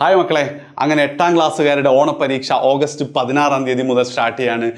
Hi മക്കളെ, അങ്ങനെ 8ാം ക്ലാസ്സുകാരുടെ ഓണപ്പരീക്ഷ August 16-ാം തീയതി മുതൽ സ്റ്റാർട്ട് ചെയ്യാണ്.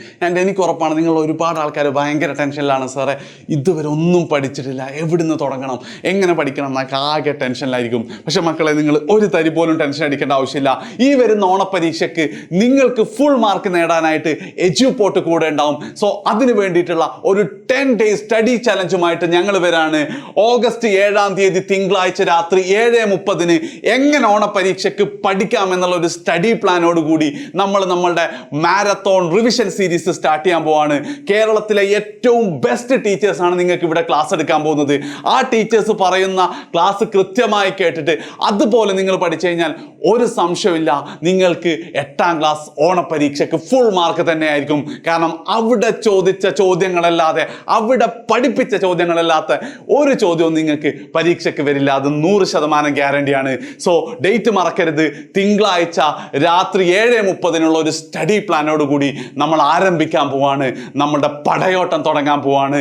എനിക്ക് ഉറപ്പാണ് നിങ്ങൾ ഒരുപാട് ആൾക്കാർ ഭയങ്കര ടെൻഷനിലാണ്. സാറേ, ഇതുവരെ ഒന്നും പഠിച്ചിട്ടില്ല, എവിടുന്ന് തുടങ്ങണം, എങ്ങനെ പഠിക്കണം എന്നൊക്കെ ആകെ ടെൻഷനിലായിരിക്കും. പക്ഷെ മക്കളെ, നിങ്ങൾ ഒരു തരി പോലും ടെൻഷൻ അടിക്കേണ്ട ആവശ്യമില്ല. ഈ വരുന്ന ഓണപ്പരീക്ഷയ്ക്ക് നിങ്ങൾക്ക് ഫുൾ മാർക്ക് നേടാനായിട്ട് എജ്യൂപോർട്ട് കൂടെ ഉണ്ടാവും. സോ അതിന് വേണ്ടിയിട്ടുള്ള ഒരു 10 days സ്റ്റഡി ചലഞ്ചുമായിട്ട് ഞങ്ങൾ വരാണ്. ഓഗസ്റ്റ് 7-ാം തീയതി തിങ്കളാഴ്ച രാത്രി 7:30 എങ്ങനെ ഓണപ്പരീക്ഷയ്ക്ക് പഠിക്കാമെന്നുള്ള ഒരു സ്റ്റഡി പ്ലാനോട് കൂടി നമ്മളുടെ മാരത്തോൺ റിവിഷൻ സീരീസ് സ്റ്റാർട്ട് ചെയ്യാൻ പോവാണ്. കേരളത്തിലെ ഏറ്റവും ബെസ്റ്റ് ടീച്ചേഴ്സാണ് നിങ്ങൾക്ക് ഇവിടെ ക്ലാസ് എടുക്കാൻ പോകുന്നത്. ആ ടീച്ചേഴ്സ് പറയുന്ന ക്ലാസ് കൃത്യമായി കേട്ടിട്ട് അതുപോലെ നിങ്ങൾ പഠിച്ചു കഴിഞ്ഞാൽ ഒരു സംശയമില്ല, നിങ്ങൾക്ക് 8ാം ക്ലാസ് ഓണപ്പരീക്ഷയ്ക്ക് ഫുൾ മാർക്ക് തന്നെയായിരിക്കും. കാരണം അവിടെ ചോദിച്ച ചോദ്യങ്ങളല്ലാതെ, അവിടെ പഠിപ്പിച്ച ചോദ്യങ്ങളല്ലാത്ത ഒരു ചോദ്യവും നിങ്ങൾക്ക് പരീക്ഷയ്ക്ക് വരില്ല. അത് 100% ഗ്യാരണ്ടിയാണ്. സോ ഡേറ്റ് മറക്കരുത്. തിങ്കളാഴ്ച രാത്രി 7:30 ഒരു സ്റ്റഡി പ്ലാനോട് കൂടി നമ്മൾ ആരംഭിക്കാൻ പോവാണ്. നമ്മളുടെ പടയോട്ടം തുടങ്ങാൻ പോവാണ്.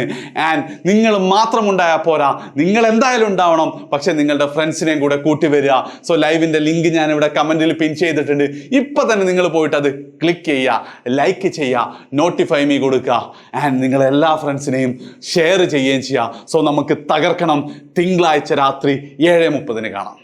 ആൻഡ് നിങ്ങൾ മാത്രം ഉണ്ടായാൽ പോരാ, നിങ്ങൾ എന്തായാലും ഉണ്ടാവണം. പക്ഷെ നിങ്ങളുടെ ഫ്രണ്ട്സിനെയും കൂടെ കൂട്ടി വരിക. സോ ലൈവിന്റെ ലിങ്ക് ഞാൻ ഇവിടെ കമന്റിൽ പിൻ ചെയ്തിട്ടുണ്ട്. ഇപ്പൊ തന്നെ നിങ്ങൾ പോയിട്ട് അത് ക്ലിക്ക് ചെയ്യുക, ലൈക്ക് ചെയ്യുക, നോട്ടിഫൈ മീ കൊടുക്കുക. ആൻഡ് നിങ്ങൾ എല്ലാ ഫ്രണ്ട്സിനെയും ഷെയർ ചെയ്യുകയും ചെയ്യുക. സോ നമുക്ക് തകർക്കണം. തിങ്കളാഴ്ച രാത്രി 7:30 കാണാം.